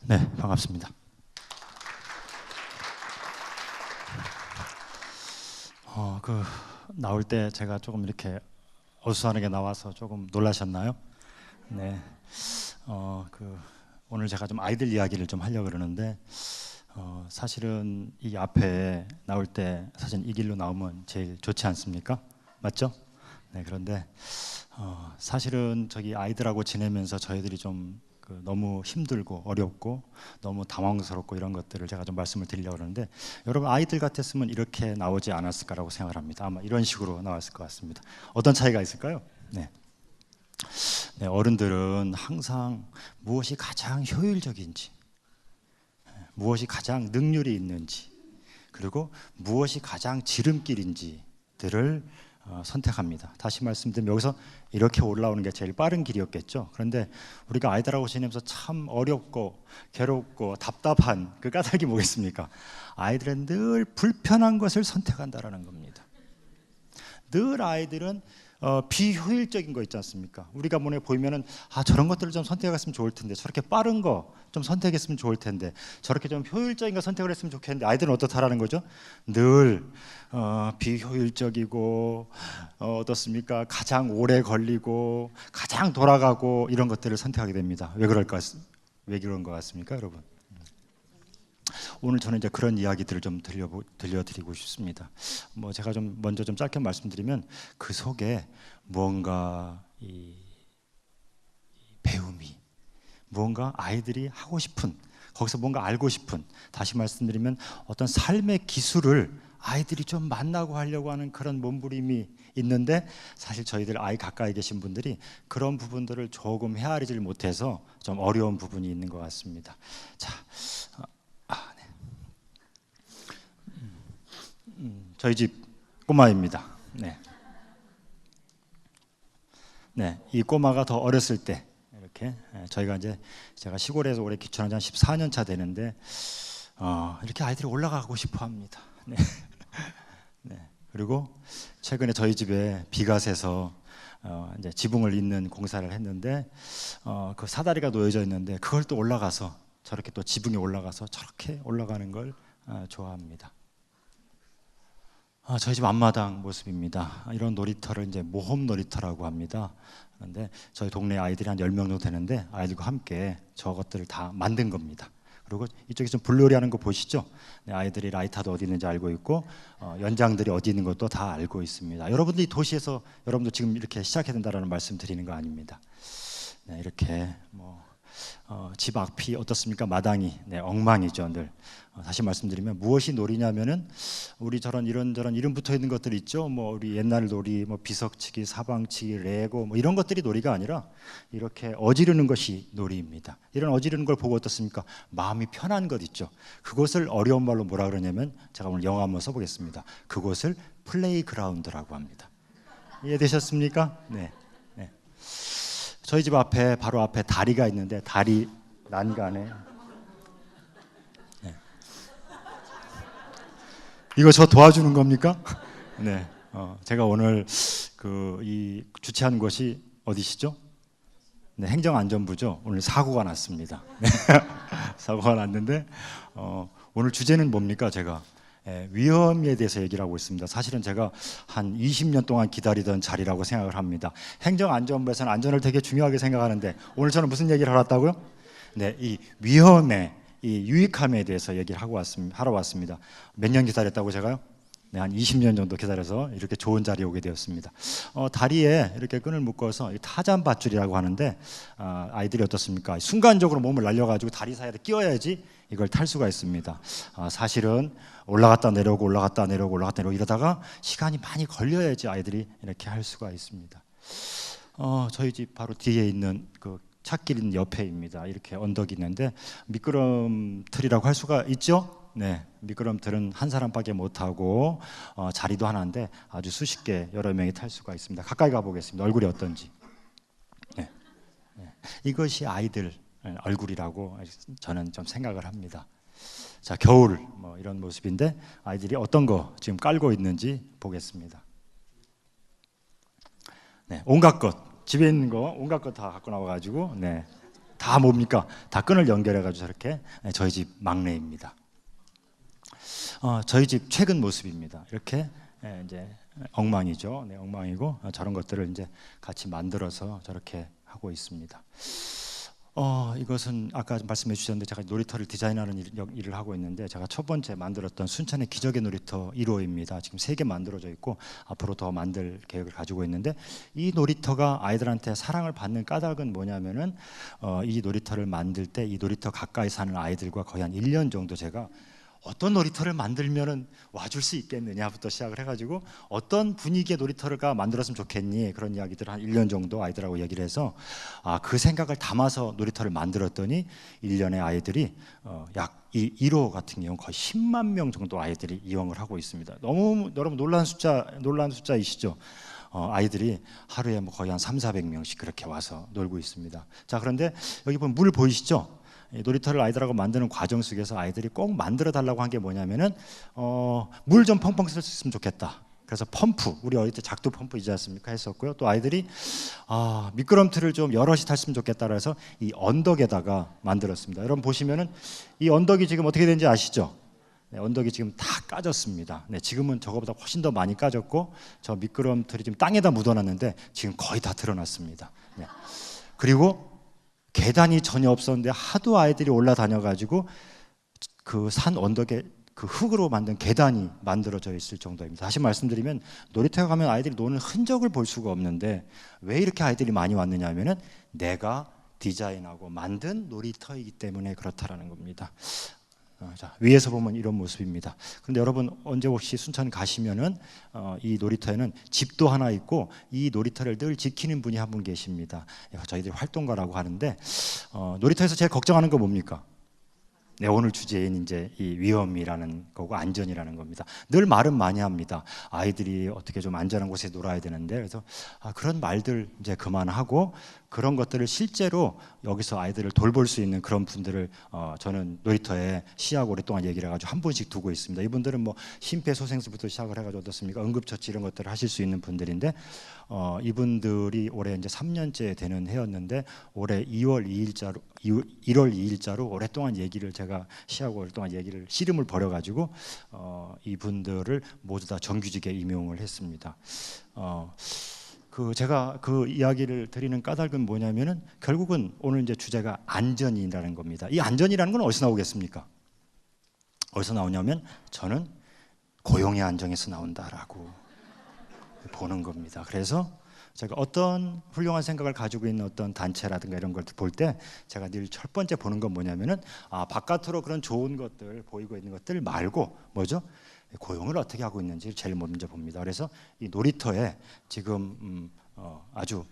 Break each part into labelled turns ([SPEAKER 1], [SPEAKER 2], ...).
[SPEAKER 1] 네, 반갑습니다. 나올 때 제가 조금 이렇게 어수선하게 나와서 조금 놀라셨나요? 네. 오늘 제가 좀 아이들 이야기를 좀 하려고 그러는데, 사실은 이 앞에 나올 때 사실 이 길로 나오면 제일 좋지 않습니까? 맞죠? 네, 그런데 사실은 저기 아이들하고 지내면서 저희들이 좀 너무 힘들고 어렵고 너무 당황스럽고 이런 것들을 제가 좀 말씀을 드리려고 그러는데, 여러분 아이들 같았으면 이렇게 나오지 않았을까라고 생각을 합니다. 아마 이런 식으로 나왔을 것 같습니다. 어떤 차이가 있을까요? 네. 네, 어른들은 항상 무엇이 가장 효율적인지, 무엇이 가장 능률이 있는지, 그리고 무엇이 가장 지름길인지들을 선택합니다. 다시 말씀드리면 여기서 이렇게 올라오는 게 제일 빠른 길이었겠죠. 그런데 우리가 아이들하고 지내면서 참 어렵고 괴롭고 답답한 그 까닭이 뭐겠습니까? 아이들은 늘 불편한 것을 선택한다라는 겁니다. 늘 아이들은 비효율적인 거 있지 않습니까? 우리가 눈에 보이면은 저런 것들을 좀 선택했으면 좋을 텐데, 저렇게 빠른 거 좀 선택했으면 좋을 텐데, 저렇게 좀 효율적인 거 선택을 했으면 좋겠는데, 아이들은 어떻다라는 거죠? 늘 비효율적이고 어떻습니까? 가장 오래 걸리고 가장 돌아가고 이런 것들을 선택하게 됩니다. 왜 그런 것 같습니까, 여러분? 오늘 저는 이제 그런 이야기들을 좀 들려드리고 싶습니다. 제가 좀 먼저 좀 짧게 말씀드리면, 그 속에 무언가 이 배움이, 무언가 아이들이 하고 싶은, 거기서 뭔가 알고 싶은, 다시 말씀드리면 어떤 삶의 기술을 아이들이 좀 만나고 하려고 하는 그런 몸부림이 있는데, 사실 저희들 아이 가까이 계신 분들이 그런 부분들을 조금 헤아리질 못해서 좀 어려운 부분이 있는 것 같습니다. 자, 저희 집 꼬마입니다. 네. 네, 이 꼬마가 더 어렸을 때 이렇게 제가 시골에서 올해 기촌한 지 한 14년 차 되는데, 이렇게 아이들이 올라가고 싶어 합니다. 네. 네. 그리고 최근에 저희 집에 비가 새서 이제 지붕을 잇는 공사를 했는데, 그 사다리가 놓여져 있는데 그걸 또 올라가서 저렇게 또 지붕에 올라가서 저렇게 올라가는 걸 좋아합니다. 저희 집 앞마당 모습입니다. 이런 놀이터를 이제 모험 놀이터라고 합니다. 그런데 저희 동네 아이들이 한 10명 정도 되는데, 아이들과 함께 저것들을 다 만든 겁니다. 그리고 이쪽에 좀 불놀이 하는 거 보시죠? 네, 아이들이 라이터도 어디 있는지 알고 있고, 연장들이 어디 있는 것도 다 알고 있습니다. 여러분들이 도시에서 여러분도 지금 이렇게 시작해야 된다는 말씀 드리는 거 아닙니다. 네, 이렇게 집 앞이 어떻습니까? 마당이 엉망이죠, 늘. 다시 말씀드리면 무엇이 놀이냐면은, 우리 이런저런 이름 붙어 있는 것들 있죠. 우리 옛날 놀이, 비석치기, 사방치기, 레고 이런 것들이 놀이가 아니라 이렇게 어지르는 것이 놀이입니다. 이런 어지르는 걸 보고 어떻습니까? 마음이 편한 것 있죠. 그것을 어려운 말로 뭐라 그러냐면, 제가 오늘 영어 한번 써보겠습니다. 그것을 플레이그라운드라고 합니다. 이해되셨습니까? 네. 저희 집 앞에, 바로 앞에 다리가 있는데, 다리 난간에, 네. 이거 저 도와주는 겁니까? 네. 제가 오늘 이 주최한 곳이 어디시죠? 네, 행정안전부죠. 오늘 사고가 났습니다. 네. 사고가 났는데, 오늘 주제는 뭡니까? 제가 위험에 대해서 얘기를 하고 있습니다. 사실은 제가 한 20년 동안 기다리던 자리라고 생각을 합니다. 행정안전부에서는 안전을 되게 중요하게 생각하는데, 오늘 저는 무슨 얘기를 하러 왔다고요? 네, 이 위험에, 이 유익함에 대해서 얘기를 하러 왔습니다. 몇 년 기다렸다고 제가요? 네, 한 20년 정도 기다려서 이렇게 좋은 자리에 오게 되었습니다. 다리에 이렇게 끈을 묶어서 타잔밧줄이라고 하는데, 아이들이 어떻습니까? 순간적으로 몸을 날려가지고 다리 사이에 끼워야지 이걸 탈 수가 있습니다. 사실은 올라갔다 내려오고 올라갔다 내려오고 올라갔다 내려오고 이러다가 시간이 많이 걸려야지 아이들이 이렇게 할 수가 있습니다. 저희 집 바로 뒤에 있는 그 찻길 옆에입니다. 이렇게 언덕이 있는데, 미끄럼틀이라고 할 수가 있죠? 네, 미끄럼틀은 한 사람밖에 못하고 자리도 하나인데 아주 수십 개, 여러 명이 탈 수가 있습니다. 가까이 가보겠습니다. 얼굴이 어떤지. 네. 이것이 아이들 얼굴이라고 저는 좀 생각을 합니다. 자, 겨울 이런 모습인데, 아이들이 어떤 거 지금 깔고 있는지 보겠습니다. 네, 온갖 것, 집에 있는 거 온갖 것 다 갖고 나와가지고, 네, 다 뭡니까? 다 끈을 연결해가지고 저렇게 저희 집 막내입니다. 저희 집 최근 모습입니다. 이렇게 이제 엉망이죠. 네, 엉망이고 저런 것들을 이제 같이 만들어서 저렇게 하고 있습니다. 이것은 아까 말씀해 주셨는데 제가 놀이터를 디자인하는 일을 하고 있는데 제가 첫 번째 만들었던 순천의 기적의 놀이터 1호입니다. 지금 3개 만들어져 있고 앞으로 더 만들 계획을 가지고 있는데 이 놀이터가 아이들한테 사랑을 받는 까닭은 뭐냐면은 이 놀이터를 만들 때 이 놀이터 가까이 사는 아이들과 거의 한 1년 정도 제가 어떤 놀이터를 만들면은 와줄 수 있겠느냐부터 시작을 해가지고 어떤 분위기의 놀이터가 만들었으면 좋겠니 그런 이야기들을 한 1년 정도 아이들하고 얘기를 해서 그 생각을 담아서 놀이터를 만들었더니 1년에 아이들이 약 이 1호 같은 경우 거의 10만 명 정도 아이들이 이용을 하고 있습니다. 너무 여러분 놀라운 숫자이시죠? 아이들이 하루에 뭐 거의 한 300~400명씩 그렇게 와서 놀고 있습니다. 자, 그런데 여기 보면 물 보이시죠? 놀이터를 아이들하고 만드는 과정 속에서 아이들이 꼭 만들어 달라고 한 게 뭐냐면은 물 좀 펑펑 쓸 수 있으면 좋겠다. 그래서 펌프, 우리 어릴 때 작두 펌프 있지 않습니까? 했었고요. 또 아이들이 미끄럼틀을 좀 여럿이 탔으면 좋겠다 그래서 이 언덕에다가 만들었습니다. 여러분 보시면은 이 언덕이 지금 어떻게 되는지 아시죠? 네, 언덕이 지금 다 까졌습니다. 네, 지금은 저거보다 훨씬 더 많이 까졌고 저 미끄럼틀이 지금 땅에다 묻어놨는데 지금 거의 다 드러났습니다. 네. 그리고 계단이 전혀 없었는데 하도 아이들이 올라다녀가지고 그 산 언덕에 그 흙으로 만든 계단이 만들어져 있을 정도입니다. 다시 말씀드리면 놀이터에 가면 아이들이 노는 흔적을 볼 수가 없는데 왜 이렇게 아이들이 많이 왔느냐 하면은 내가 디자인하고 만든 놀이터이기 때문에 그렇다라는 겁니다. 자, 위에서 보면 이런 모습입니다. 그런데 여러분 언제 혹시 순천 가시면은 이 놀이터에는 집도 하나 있고 이 놀이터를 늘 지키는 분이 한 분 계십니다. 저희들이 활동가라고 하는데 놀이터에서 제일 걱정하는 거 뭡니까? 네, 오늘 주제인 이제 이 위험이라는 거고 안전이라는 겁니다. 늘 말은 많이 합니다. 아이들이 어떻게 좀 안전한 곳에 놀아야 되는데 그래서 그런 말들 이제 그만하고 그런 것들을 실제로 여기서 아이들을 돌볼 수 있는 그런 분들을 저는 놀이터에 시하고 오랫동안 얘기를 해가지고 한 분씩 두고 있습니다. 이분들은 뭐 심폐소생술부터 시작을 해가지고 어떻습니까? 응급처치 이런 것들을 하실 수 있는 분들인데 이분들이 올해 이제 3년째 되는 해였는데 올해 1월 2일자로 오랫동안 얘기를 제가 시하고 오랫동안 얘기를 씨름을 벌여가지고 이분들을 모두 다 정규직에 임용을 했습니다. 제가 그 이야기를 드리는 까닭은 뭐냐면은 결국은 오늘 이제 주제가 안전이라는 겁니다. 이 안전이라는 건 어디서 나오겠습니까? 어디서 나오냐면 저는 고용의 안정에서 나온다라고 보는 겁니다. 그래서 제가 어떤 훌륭한 생각을 가지고 있는 어떤 단체라든가 이런 걸 볼 때 제가 늘 첫 번째 보는 건 뭐냐면은 바깥으로 그런 좋은 것들 보이고 있는 것들 말고 뭐죠? 고용을 어떻게 하고 있는지 제일 먼저 봅니다. 그래서 이 놀이터에 지금 아주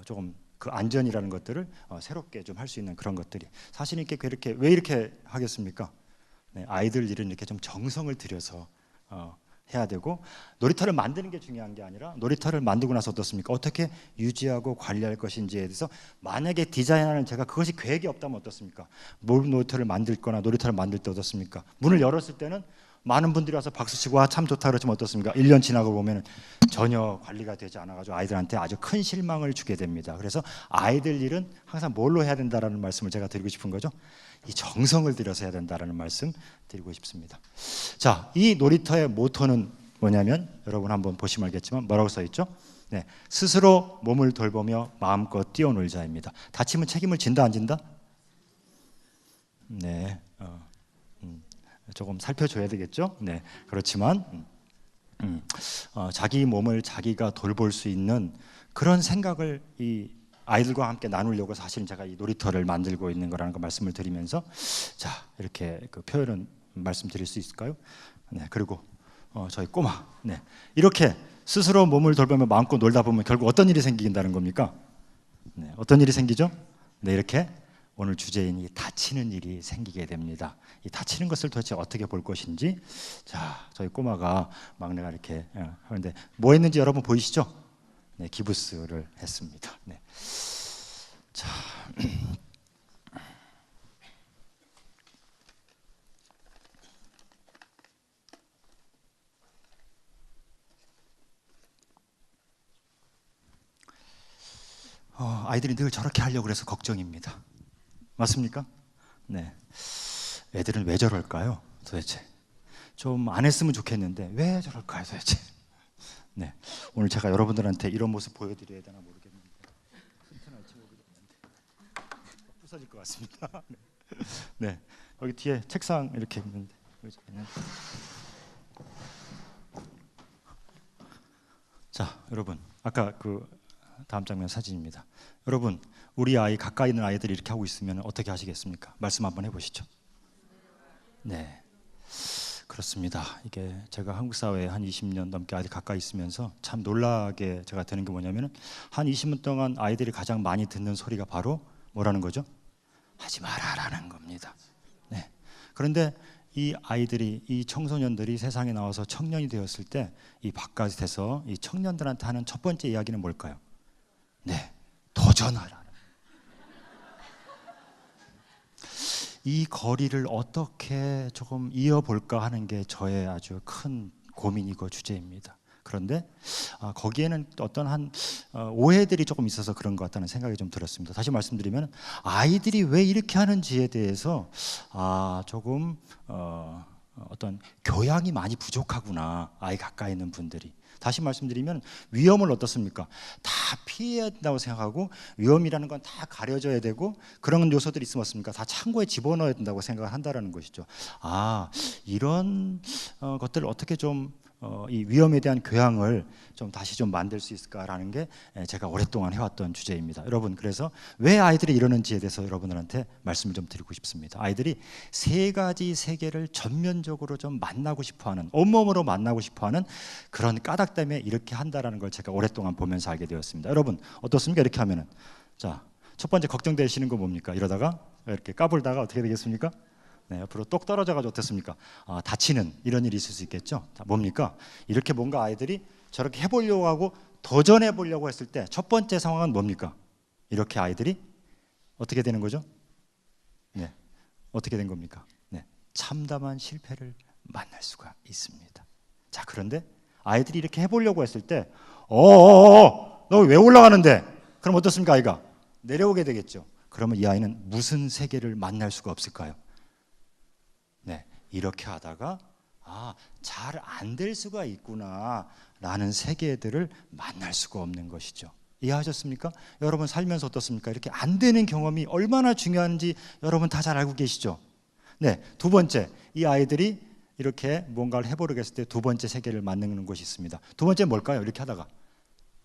[SPEAKER 1] 조금 그 안전이라는 것들을 새롭게 좀 할 수 있는 그런 것들이 사실 이렇게 왜 이렇게 하겠습니까? 네, 아이들 일은 이렇게 좀 정성을 들여서 해야 되고 놀이터를 만드는 게 중요한 게 아니라 놀이터를 만들고 나서 어떻습니까? 어떻게 유지하고 관리할 것인지에 대해서 만약에 디자인하는 제가 그것이 계획이 없다면 어떻습니까? 놀이터를 만들 거나 놀이터를 만들 때 어떻습니까? 문을 열었을 때는 많은 분들이 와서 박수치고 참 좋다 그러지만 어떻습니까? 1년 지나고 보면 전혀 관리가 되지 않아가지고 아이들한테 아주 큰 실망을 주게 됩니다. 그래서 아이들 일은 항상 뭘로 해야 된다라는 말씀을 제가 드리고 싶은 거죠. 이 정성을 들여서 해야 된다라는 말씀 드리고 싶습니다. 자, 이 놀이터의 모토는 뭐냐면 여러분 한번 보시면 알겠지만 뭐라고 써 있죠? 네, 스스로 몸을 돌보며 마음껏 뛰어놀자입니다. 다치면 책임을 진다 안 진다? 네, 조금 살펴줘야 되겠죠? 네, 그렇지만 자기 몸을 자기가 돌볼 수 있는 그런 생각을 이 아이들과 함께 나누려고 사실은 제가 이 놀이터를 만들고 있는 거라는 거 말씀을 드리면서 자 이렇게 그 표현은 말씀드릴 수 있을까요? 네, 그리고 저희 꼬마 네 이렇게 스스로 몸을 돌보며 마음껏 놀다 보면 결국 어떤 일이 생긴다는 겁니까? 네, 어떤 일이 생기죠? 네, 이렇게 오늘 주제인 이 다치는 일이 생기게 됩니다. 이 다치는 것을 도대체 어떻게 볼 것인지 자 저희 꼬마가 막내가 이렇게 하는데 뭐 했는지 여러분 보이시죠? 네, 기부스를 했습니다. 네. 자, 아이들이 늘 저렇게 하려고 해서 걱정입니다. 맞습니까? 네. 애들은 왜 저럴까요? 도대체 좀 안 했으면 좋겠는데 왜 저럴까요, 도대체? 네. 오늘 제가 여러분들한테 이런 모습 보여드려야 되나 모르겠는데 부서질 것 같습니다. 네. 여기 뒤에 책상 이렇게 있는데 자, 여러분 아까 그 다음 장면 사진입니다. 여러분 우리 아이 가까이 있는 아이들이 이렇게 하고 있으면 어떻게 하시겠습니까? 말씀 한번 해보시죠. 네, 그렇습니다. 이게 제가 한국 사회에 한 20년 넘게 아이들 가까이 있으면서 참 놀라게 제가 되는 게 뭐냐면은 한 20년 동안 아이들이 가장 많이 듣는 소리가 바로 뭐라는 거죠? 하지 마라라는 겁니다. 네. 그런데 이 아이들이, 이 청소년들이 세상에 나와서 청년이 되었을 때 이 바깥에서 이 청년들한테 하는 첫 번째 이야기는 뭘까요? 네, 도전하라. 이 거리를 어떻게 조금 이어볼까 하는 게 저의 아주 큰 고민이고 주제입니다. 그런데 거기에는 어떤 오해들이 조금 있어서 그런 것 같다는 생각이 좀 들었습니다. 다시 말씀드리면 아이들이 왜 이렇게 하는지에 대해서 조금 어떤 교양이 많이 부족하구나, 아이 가까이 있는 분들이. 다시 말씀드리면 위험을 어떻습니까? 다 피해야 된다고 생각하고 위험이라는 건 다 가려져야 되고 그런 요소들이 있으면 어떻습니까? 다 창고에 집어넣어야 된다고 생각을 한다는 것이죠. 이런 것들을 어떻게 좀 이 위험에 대한 교양을 좀 다시 좀 만들 수 있을까라는 게 제가 오랫동안 해왔던 주제입니다. 여러분, 그래서 왜 아이들이 이러는지에 대해서 여러분들한테 말씀을 좀 드리고 싶습니다. 아이들이 세 가지 세계를 전면적으로 좀 만나고 싶어하는, 온몸으로 만나고 싶어하는 그런 까닭 때문에 이렇게 한다라는 걸 제가 오랫동안 보면서 알게 되었습니다. 여러분 어떻습니까? 이렇게 하면은 자, 첫 번째 걱정되시는 거 뭡니까? 이러다가 이렇게 까불다가 어떻게 되겠습니까? 네, 옆으로 똑 떨어져가지고 어떻습니까? 다치는 이런 일이 있을 수 있겠죠. 뭡니까? 이렇게 뭔가 아이들이 저렇게 해보려고 하고 도전해 보려고 했을 때 첫 번째 상황은 뭡니까? 이렇게 아이들이 어떻게 되는 거죠? 네, 어떻게 된 겁니까? 네, 참담한 실패를 만날 수가 있습니다. 자, 그런데 아이들이 이렇게 해보려고 했을 때, 너 왜 올라가는데? 그럼 어떻습니까? 아이가 내려오게 되겠죠. 그러면 이 아이는 무슨 세계를 만날 수가 없을까요? 네, 이렇게 하다가 잘 안 될 수가 있구나 라는 세계들을 만날 수가 없는 것이죠. 이해하셨습니까? 여러분 살면서 어떻습니까? 이렇게 안 되는 경험이 얼마나 중요한지 여러분 다 잘 알고 계시죠? 네, 두 번째, 이 아이들이 이렇게 뭔가를 해보려고 했을 때 두 번째 세계를 만나는 것이 있습니다. 두 번째 뭘까요? 이렇게 하다가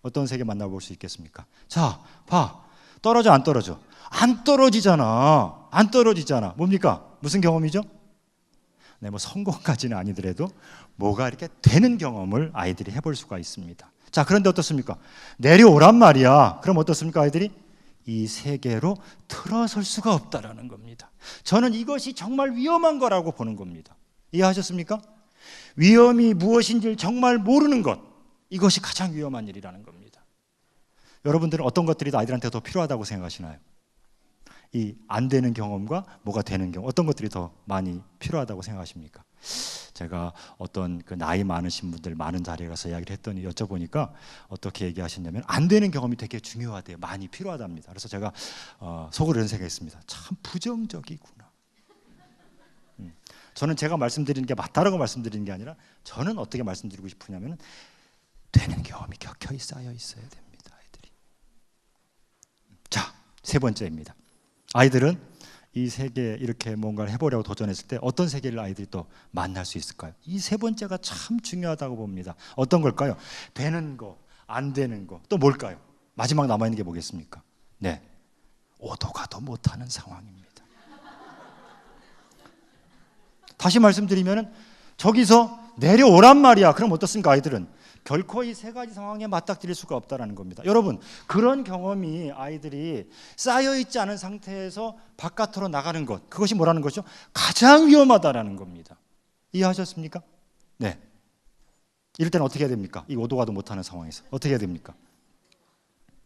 [SPEAKER 1] 어떤 세계 만나볼 수 있겠습니까? 자, 봐, 떨어져 안 떨어져? 안 떨어지잖아. 안 떨어지잖아. 뭡니까? 무슨 경험이죠? 네, 뭐 성공까지는 아니더라도 뭐가 이렇게 되는 경험을 아이들이 해볼 수가 있습니다. 자, 그런데 어떻습니까? 내려오란 말이야. 그럼 어떻습니까? 아이들이 이 세계로 들어설 수가 없다라는 겁니다. 저는 이것이 정말 위험한 거라고 보는 겁니다. 이해하셨습니까? 위험이 무엇인지를 정말 모르는 것, 이것이 가장 위험한 일이라는 겁니다. 여러분들은 어떤 것들이 아이들한테 더 필요하다고 생각하시나요? 이 안 되는 경험과 뭐가 되는 경험, 어떤 것들이 더 많이 필요하다고 생각하십니까? 제가 어떤 그 나이 많으신 분들 많은 자리에 가서 이야기를 했더니 여쭤보니까 어떻게 얘기하셨냐면 안 되는 경험이 되게 중요하대요. 많이 필요하답니다. 그래서 제가 속으로 이런 생각했습니다. 참 부정적이구나. 저는 제가 말씀드리는 게 맞다라고 말씀드리는 게 아니라 저는 어떻게 말씀드리고 싶으냐면 되는 경험이 격혀이 쌓여 있어야 됩니다. 아이들이. 자, 세 번째입니다. 아이들은 이 세계에 이렇게 뭔가를 해보려고 도전했을 때 어떤 세계를 아이들이 또 만날 수 있을까요? 이 세 번째가 참 중요하다고 봅니다. 어떤 걸까요? 되는 거, 안 되는 거, 또 뭘까요? 마지막 남아있는 게 뭐겠습니까? 네, 오도 가도 못하는 상황입니다. 다시 말씀드리면 저기서 내려오란 말이야. 그럼 어떻습니까? 아이들은 결코 이 세 가지 상황에 맞닥뜨릴 수가 없다는 겁니다. 여러분, 그런 경험이 아이들이 쌓여있지 않은 상태에서 바깥으로 나가는 것, 그것이 뭐라는 것이죠? 가장 위험하다는 겁니다. 이해하셨습니까? 네. 이럴 때는 어떻게 해야 됩니까? 이 오도 가도 못하는 상황에서 어떻게 해야 됩니까?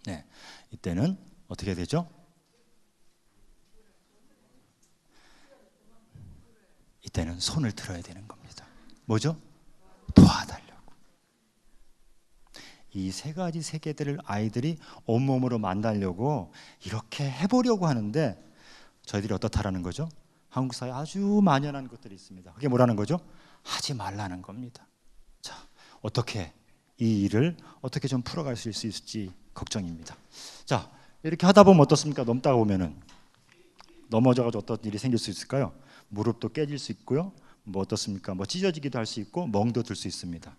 [SPEAKER 1] 네. 이때는 어떻게 해야 되죠? 이때는 손을 들어야 되는 겁니다. 뭐죠? 도와달라고. 이 세 가지 세계들을 아이들이 온몸으로 만나려고 이렇게 해보려고 하는데 저희들이 어떻다라는 거죠? 한국 사회에 아주 만연한 것들이 있습니다. 그게 뭐라는 거죠? 하지 말라는 겁니다. 자, 어떻게 이 일을 어떻게 좀 풀어갈 수 있을지 걱정입니다. 자, 이렇게 하다 보면 어떻습니까? 넘다가 보면은 넘어져가지고 어떤 일이 생길 수 있을까요? 무릎도 깨질 수 있고요. 뭐 어떻습니까? 뭐 찢어지기도 할 수 있고 멍도 들 수 있습니다.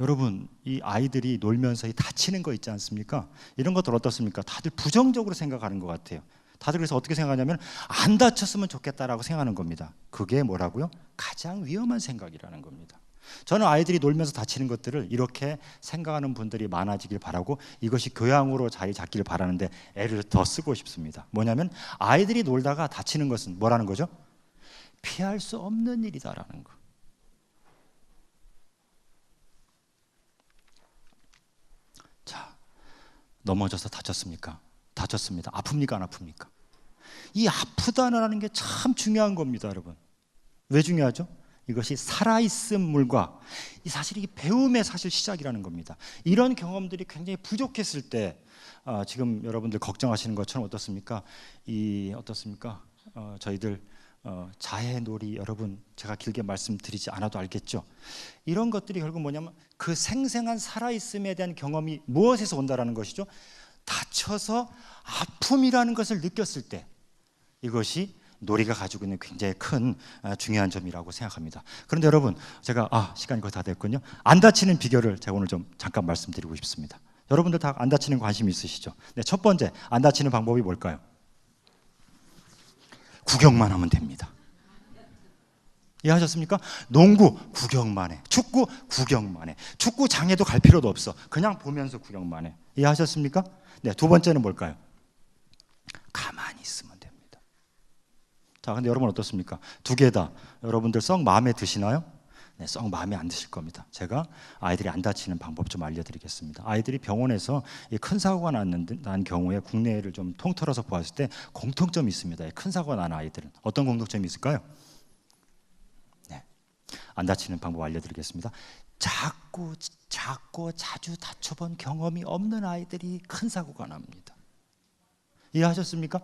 [SPEAKER 1] 여러분, 이 아이들이 놀면서 다치는 거 있지 않습니까? 이런 것들 어떻습니까? 다들 부정적으로 생각하는 것 같아요. 다들 그래서 어떻게 생각하냐면 안 다쳤으면 좋겠다라고 생각하는 겁니다. 그게 뭐라고요? 가장 위험한 생각이라는 겁니다. 저는 아이들이 놀면서 다치는 것들을 이렇게 생각하는 분들이 많아지길 바라고 이것이 교양으로 자리 잡기를 바라는데 애를 더 쓰고 싶습니다. 뭐냐면 아이들이 놀다가 다치는 것은 뭐라는 거죠? 피할 수 없는 일이다라는 거. 자, 넘어져서 다쳤습니까? 다쳤습니다. 아픕니까? 안 아픕니까? 이 아프다는 게 참 중요한 겁니다, 여러분. 왜 중요하죠? 이것이 살아있음물과 사실 이게 배움의 사실 시작이라는 겁니다. 이런 경험들이 굉장히 부족했을 때 지금 여러분들 걱정하시는 것처럼 어떻습니까? 어떻습니까? 저희들 자해놀이 여러분 제가 길게 말씀드리지 않아도 알겠죠. 이런 것들이 결국 뭐냐면 그 생생한 살아있음에 대한 경험이 무엇에서 온다라는 것이죠. 다쳐서 아픔이라는 것을 느꼈을 때 이것이 놀이가 가지고 있는 굉장히 큰 중요한 점이라고 생각합니다. 그런데 여러분 제가 시간이 거의 다 됐군요. 안 다치는 비결을 제가 오늘 좀 잠깐 말씀드리고 싶습니다. 여러분들 다 안 다치는 관심 있으시죠? 네, 첫 번째 안 다치는 방법이 뭘까요? 구경만 하면 됩니다. 이해하셨습니까? 농구 구경만 해. 축구 구경만 해. 축구장에도 갈 필요도 없어. 그냥 보면서 구경만 해. 이해하셨습니까? 네, 두 번째는 뭘까요? 가만히 있으면 됩니다. 자, 근데 여러분 어떻습니까? 두 개 다 여러분들 썩 마음에 드시나요? 네, 썩 마음에 안 드실 겁니다. 제가 아이들이 안 다치는 방법 좀 알려드리겠습니다. 아이들이 병원에서 큰 사고가 난 경우에 국내를 좀 통틀어서 보았을 때 공통점이 있습니다. 큰 사고가 난 아이들은 어떤 공통점이 있을까요? 네, 안 다치는 방법 알려드리겠습니다. 자꾸 자주 다쳐본 경험이 없는 아이들이 큰 사고가 납니다. 이해하셨습니까?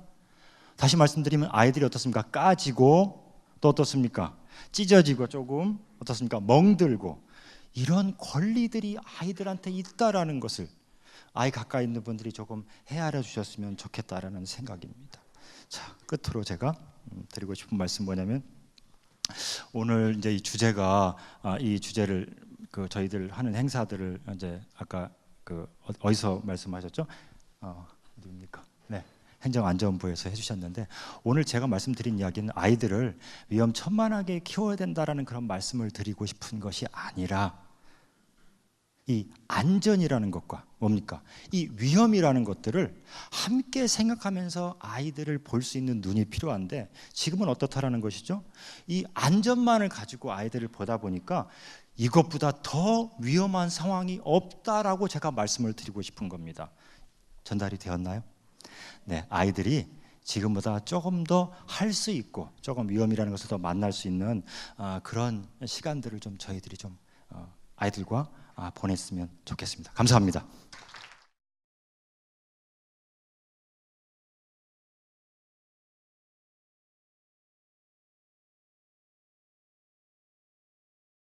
[SPEAKER 1] 다시 말씀드리면 아이들이 어떻습니까? 까지고 또 어떻습니까? 찢어지고 조금 어떻습니까? 멍들고 이런 권리들이 아이들한테 있다라는 것을 아이 가까이 있는 분들이 조금 헤아려 주셨으면 좋겠다라는 생각입니다. 자, 끝으로 제가 드리고 싶은 말씀 뭐냐면 오늘 이제 이 주제가 이 주제를 저희들 하는 행사들을 이제 아까 어디서 말씀하셨죠? 어디입니까? 네. 행정안전부에서 해주셨는데 오늘 제가 말씀드린 이야기는 아이들을 위험천만하게 키워야 된다라는 그런 말씀을 드리고 싶은 것이 아니라 이 안전이라는 것과 뭡니까? 이 위험이라는 것들을 함께 생각하면서 아이들을 볼 수 있는 눈이 필요한데 지금은 어떻다라는 것이죠? 이 안전만을 가지고 아이들을 보다 보니까 이것보다 더 위험한 상황이 없다라고 제가 말씀을 드리고 싶은 겁니다. 전달이 되었나요? 네, 아이들이 지금보다 조금 더 할 수 있고 조금 위험이라는 것을 더 만날 수 있는 그런 시간들을 좀 저희들이 좀 아이들과 보냈으면 좋겠습니다. 감사합니다.